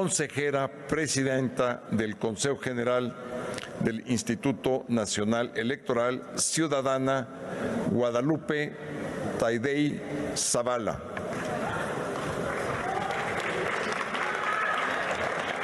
consejera presidenta del Consejo General del Instituto Nacional Electoral, ciudadana Guadalupe Taidei Zavala.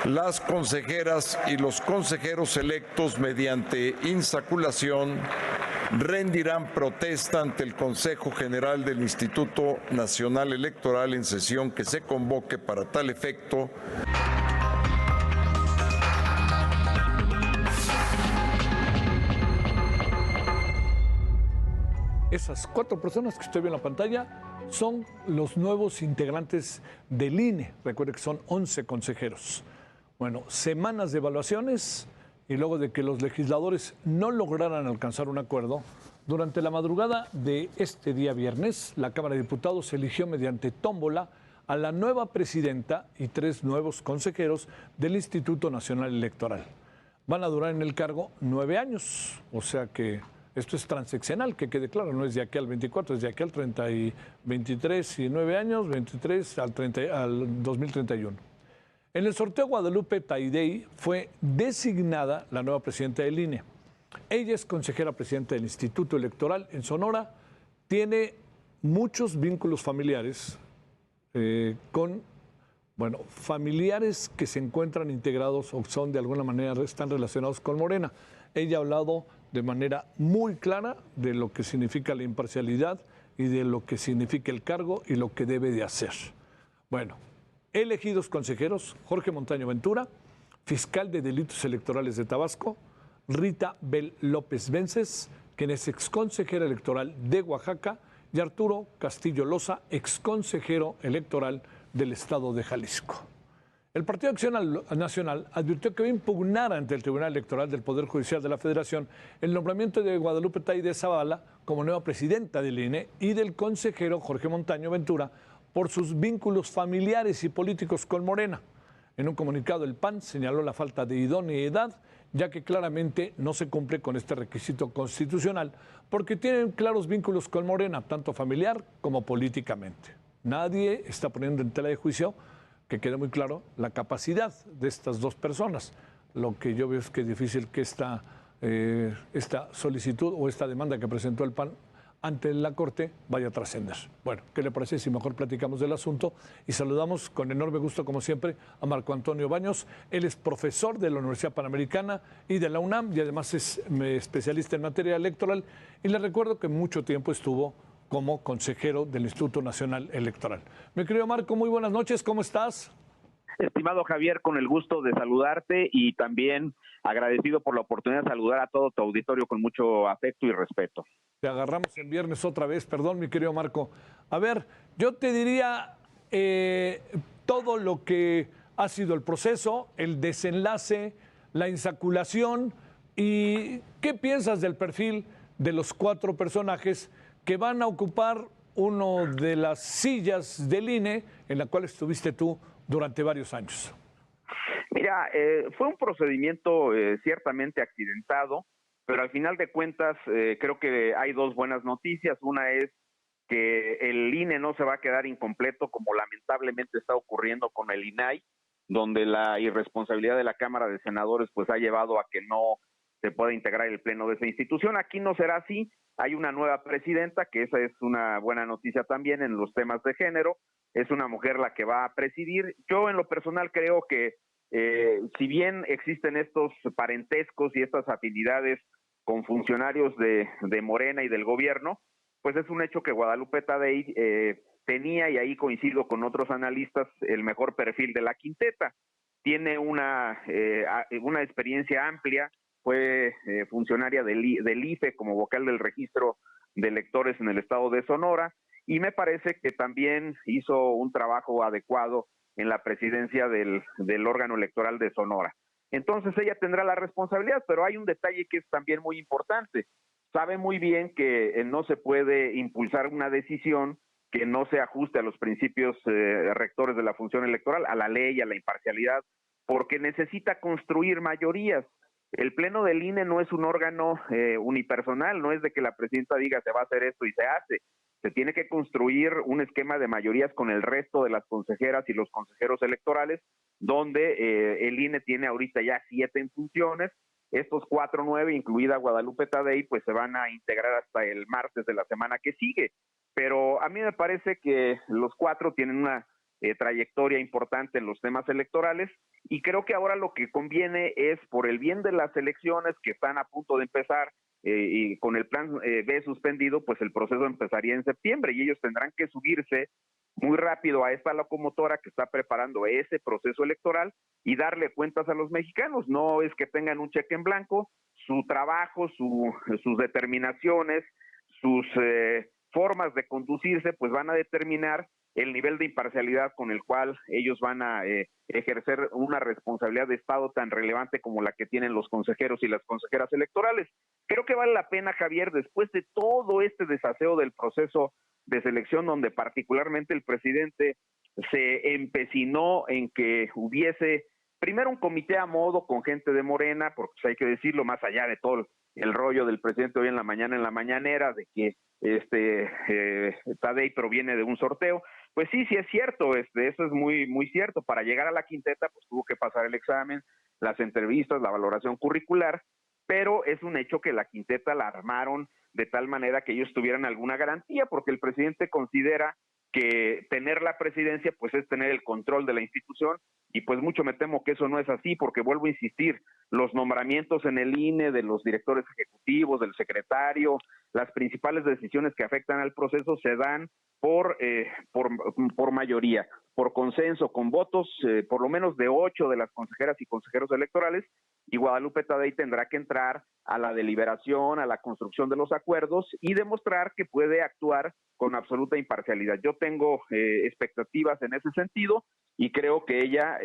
Las consejeras y los consejeros electos mediante insaculación rendirán protesta ante el Consejo General del Instituto Nacional Electoral en sesión que se convoque para tal efecto. Esas 4 personas que estoy viendo en la pantalla son los nuevos integrantes del INE. Recuerde que son 11 consejeros. Bueno, semanas de evaluaciones y luego de que los legisladores no lograran alcanzar un acuerdo, durante la madrugada de este día viernes, la Cámara de Diputados eligió mediante tómbola a la nueva presidenta y 3 nuevos consejeros del Instituto Nacional Electoral. Van a durar en el cargo 9 años, o sea que esto es transeccional, que quede claro, no es de aquí al 24, es de aquí al 30 y 23 y 9 años, 23 al 2031. En el sorteo, Guadalupe Taidei fue designada la nueva presidenta del INE. Ella es consejera presidenta del Instituto Electoral en Sonora, tiene muchos vínculos familiares con familiares que se encuentran integrados o son de alguna manera están relacionados con Morena. Ella ha hablado de manera muy clara de lo que significa la imparcialidad y de lo que significa el cargo y lo que debe de hacer. Bueno, elegidos consejeros: Jorge Montaño Ventura, fiscal de delitos electorales de Tabasco; Rita Bel López Vences, quien es exconsejera electoral de Oaxaca; y Arturo Castillo Loza, exconsejero electoral del estado de Jalisco. El Partido Acción Nacional advirtió que va a impugnar ante el Tribunal Electoral del Poder Judicial de la Federación el nombramiento de Guadalupe Taidei Zavala como nueva presidenta del INE y del consejero Jorge Montaño Ventura por sus vínculos familiares y políticos con Morena. En un comunicado, el PAN señaló la falta de idoneidad, ya que claramente no se cumple con este requisito constitucional, porque tienen claros vínculos con Morena, tanto familiar como políticamente. Nadie está poniendo en tela de juicio, que quede muy claro, la capacidad de estas 2 personas. Lo que yo veo es que es difícil que esta solicitud o esta demanda que presentó el PAN ante la Corte vaya a trascender. Bueno, ¿qué le parece si mejor platicamos del asunto? Y saludamos con enorme gusto, como siempre, a Marco Antonio Baños. Él es profesor de la Universidad Panamericana y de la UNAM y además es especialista en materia electoral. Y le recuerdo que mucho tiempo estuvo como consejero del Instituto Nacional Electoral. Mi querido Marco, muy buenas noches, ¿cómo estás? Estimado Javier, con el gusto de saludarte y también agradecido por la oportunidad de saludar a todo tu auditorio con mucho afecto y respeto. Te agarramos en viernes otra vez, perdón, mi querido Marco. A ver, yo te diría todo lo que ha sido el proceso, el desenlace, la insaculación, y ¿qué piensas del perfil de los 4 personajes que van a ocupar una de las sillas del INE en la cual estuviste tú durante varios años? Mira, fue un procedimiento ciertamente accidentado, pero al final de cuentas creo que hay 2 buenas noticias. Una es que el INE no se va a quedar incompleto, como lamentablemente está ocurriendo con el INAI, donde la irresponsabilidad de la Cámara de Senadores pues ha llevado a que no se pueda integrar el pleno de esa institución. Aquí no será así. Hay una nueva presidenta, que esa es una buena noticia también en los temas de género. Es una mujer la que va a presidir. Yo en lo personal creo que si bien existen estos parentescos y estas afinidades con funcionarios de Morena y del gobierno, pues es un hecho que Guadalupe Taidei tenía, y ahí coincido con otros analistas, el mejor perfil de la quinteta. Tiene una experiencia amplia, fue funcionaria del IFE como vocal del registro de electores en el estado de Sonora, y me parece que también hizo un trabajo adecuado en la presidencia del órgano electoral de Sonora. Entonces ella tendrá la responsabilidad, pero hay un detalle que es también muy importante. Sabe muy bien que no se puede impulsar una decisión que no se ajuste a los principios rectores de la función electoral, a la ley, a la imparcialidad, porque necesita construir mayorías. El pleno del INE no es un órgano unipersonal, no es de que la presidenta diga se va a hacer esto y se hace. se tiene que construir un esquema de mayorías con el resto de las consejeras y los consejeros electorales, donde el INE tiene ahorita ya 7 en funciones. Estos 4 nueve, incluida Guadalupe Tadei, pues se van a integrar hasta el martes de la semana que sigue. Pero a mí me parece que los 4 tienen una trayectoria importante en los temas electorales, y creo que ahora lo que conviene es, por el bien de las elecciones que están a punto de empezar, y con el plan B suspendido, pues el proceso empezaría en septiembre y ellos tendrán que subirse muy rápido a esta locomotora que está preparando ese proceso electoral y darle cuentas a los mexicanos. No es que tengan un cheque en blanco, su trabajo, sus determinaciones, sus formas de conducirse, pues van a determinar el nivel de imparcialidad con el cual ellos van a ejercer una responsabilidad de Estado tan relevante como la que tienen los consejeros y las consejeras electorales. Creo que vale la pena, Javier, después de todo este desaseo del proceso de selección, donde particularmente el presidente se empecinó en que hubiese primero un comité a modo con gente de Morena, porque pues, hay que decirlo, más allá de todo el rollo del presidente hoy en la mañanera, de que Tadei proviene de un sorteo. Pues sí es cierto, eso es muy, muy cierto. Para llegar a la quinteta, pues tuvo que pasar el examen, las entrevistas, la valoración curricular, pero es un hecho que la quinteta la armaron de tal manera que ellos tuvieran alguna garantía, porque el presidente considera que tener la presidencia pues es tener el control de la institución, y pues mucho me temo que eso no es así, porque vuelvo a insistir, los nombramientos en el INE de los directores ejecutivos, del secretario, las principales decisiones que afectan al proceso se dan por mayoría, por consenso, con votos por lo menos de 8 de las consejeras y consejeros electorales, y Guadalupe Tadei tendrá que entrar a la deliberación, a la construcción de los acuerdos y demostrar que puede actuar con absoluta imparcialidad. Yo tengo expectativas en ese sentido y creo que ella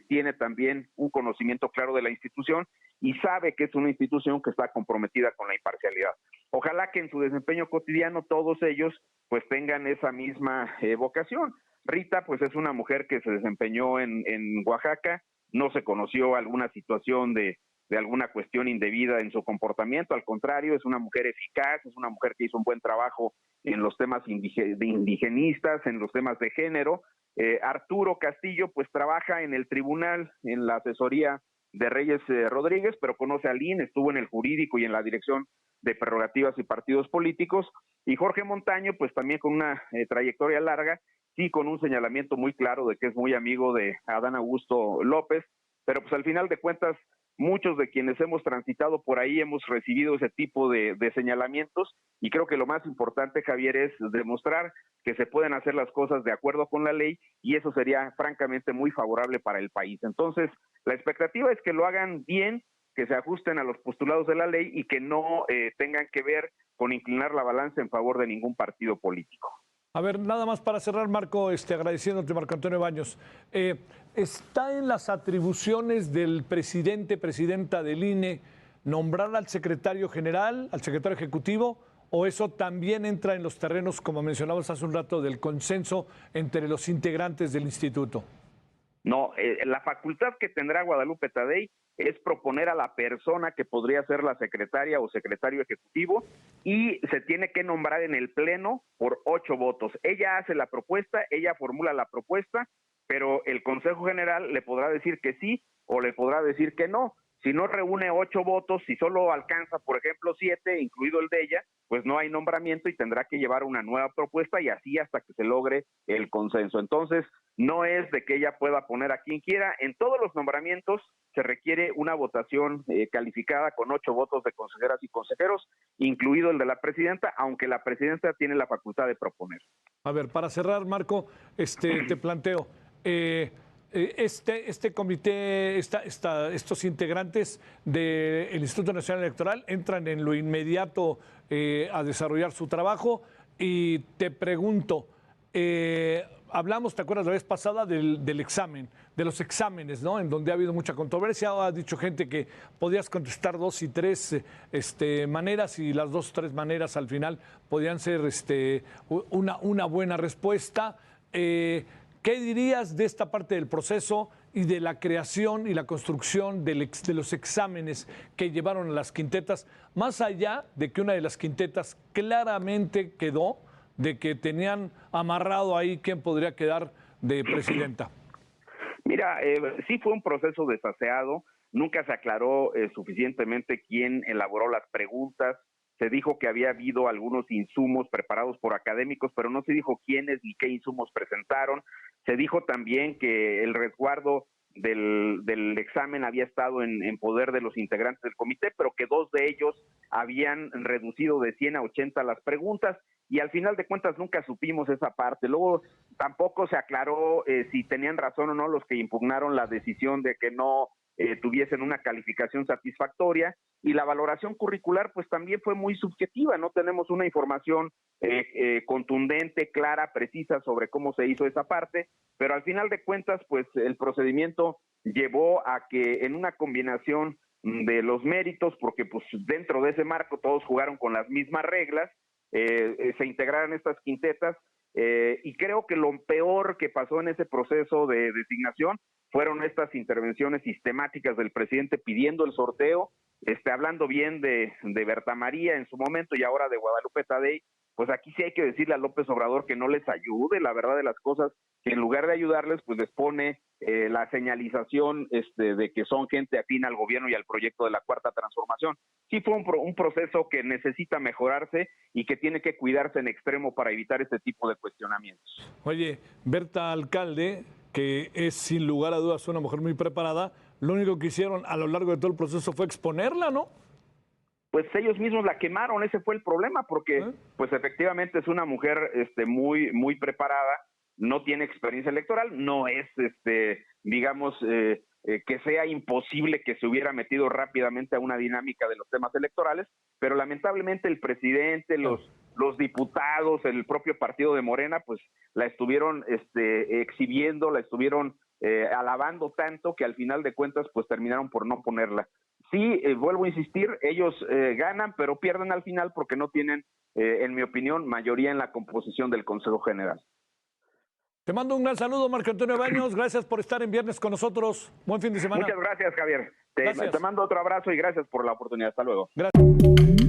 tiene también un conocimiento claro de la institución y sabe que es una institución que está comprometida con la imparcialidad. Ojalá que en su desempeño cotidiano todos ellos pues tengan esa misma vocación. Rita pues es una mujer que se desempeñó en Oaxaca, no se conoció alguna situación de alguna cuestión indebida en su comportamiento, al contrario, es una mujer eficaz, es una mujer que hizo un buen trabajo en los temas indigenistas, en los temas de género. Arturo Castillo pues trabaja en el tribunal, en la asesoría de Reyes Rodríguez, pero conoce al INE, estuvo en el jurídico y en la dirección de prerrogativas y partidos políticos, y Jorge Montaño pues también con una trayectoria larga, sí con un señalamiento muy claro de que es muy amigo de Adán Augusto López, pero pues al final de cuentas muchos de quienes hemos transitado por ahí hemos recibido ese tipo de señalamientos, y creo que lo más importante, Javier, es demostrar que se pueden hacer las cosas de acuerdo con la ley, y eso sería francamente muy favorable para el país. Entonces, la expectativa es que lo hagan bien, que se ajusten a los postulados de la ley y que no tengan que ver con inclinar la balanza en favor de ningún partido político. A ver, nada más para cerrar, Marco, agradeciéndote, Marco Antonio Baños. ¿Está en las atribuciones del presidenta del INE, nombrar al secretario general, al secretario ejecutivo, o eso también entra en los terrenos, como mencionabas hace un rato, del consenso entre los integrantes del instituto? No, la facultad que tendrá Guadalupe Tadei es proponer a la persona que podría ser la secretaria o secretario ejecutivo, y se tiene que nombrar en el pleno por 8 votos. Ella hace la propuesta, ella formula la propuesta, pero el Consejo General le podrá decir que sí o le podrá decir que no. Si no reúne 8 votos, si solo alcanza, por ejemplo, 7, incluido el de ella, pues no hay nombramiento y tendrá que llevar una nueva propuesta, y así hasta que se logre el consenso. Entonces, no es de que ella pueda poner a quien quiera. En todos los nombramientos se requiere una votación calificada con 8 votos de consejeras y consejeros, incluido el de la presidenta, aunque la presidenta tiene la facultad de proponer. A ver, para cerrar, Marco, te planteo, este comité, estos integrantes del Instituto Nacional Electoral entran en lo inmediato a desarrollar su trabajo, y te pregunto, hablamos, ¿te acuerdas la vez pasada del examen, de los exámenes, ¿no? En donde ha habido mucha controversia, ha dicho gente que podías contestar 2 y 3 maneras, y las 2 o 3 maneras al final podían ser una buena respuesta. ¿Qué dirías de esta parte del proceso y de la creación y la construcción de los exámenes que llevaron a las quintetas, más allá de que una de las quintetas claramente quedó de que tenían amarrado ahí quién podría quedar de presidenta? Mira, sí fue un proceso desaseado, nunca se aclaró suficientemente quién elaboró las preguntas, se dijo que había habido algunos insumos preparados por académicos, pero no se dijo quiénes ni qué insumos presentaron, se dijo también que el resguardo del examen había estado en poder de los integrantes del comité, pero que 2 de ellos habían reducido de 100 a 80 las preguntas, y al final de cuentas nunca supimos esa parte. Luego tampoco se aclaró si tenían razón o no los que impugnaron la decisión de que no tuviesen una calificación satisfactoria, y la valoración curricular pues también fue muy subjetiva, no tenemos una información contundente, clara, precisa sobre cómo se hizo esa parte, pero al final de cuentas pues el procedimiento llevó a que en una combinación de los méritos, porque pues dentro de ese marco todos jugaron con las mismas reglas, se integraran estas quintetas, y creo que lo peor que pasó en ese proceso de designación fueron estas intervenciones sistemáticas del presidente pidiendo el sorteo, hablando bien de Berta María en su momento y ahora de Guadalupe Tadei. Pues aquí sí hay que decirle a López Obrador que no les ayude, la verdad de las cosas, que en lugar de ayudarles, pues les pone la señalización de que son gente afín al gobierno y al proyecto de la Cuarta Transformación. Sí fue un proceso que necesita mejorarse y que tiene que cuidarse en extremo para evitar este tipo de cuestionamientos. Oye, Berta Alcalde, que es sin lugar a dudas una mujer muy preparada, lo único que hicieron a lo largo de todo el proceso fue exponerla, ¿no? Pues ellos mismos la quemaron, ese fue el problema, porque pues efectivamente es una mujer muy muy preparada, no tiene experiencia electoral, no es digamos que sea imposible que se hubiera metido rápidamente a una dinámica de los temas electorales, pero lamentablemente el presidente, los diputados, el propio partido de Morena, pues la estuvieron exhibiendo, la estuvieron alabando tanto que al final de cuentas pues terminaron por no ponerla. Sí, vuelvo a insistir, ellos ganan, pero pierden al final porque no tienen, en mi opinión, mayoría en la composición del Consejo General. Te mando un gran saludo, Marco Antonio Baños. Gracias por estar en viernes con nosotros. Buen fin de semana. Muchas gracias, Javier. Gracias. Te mando otro abrazo y gracias por la oportunidad. Hasta luego. Gracias.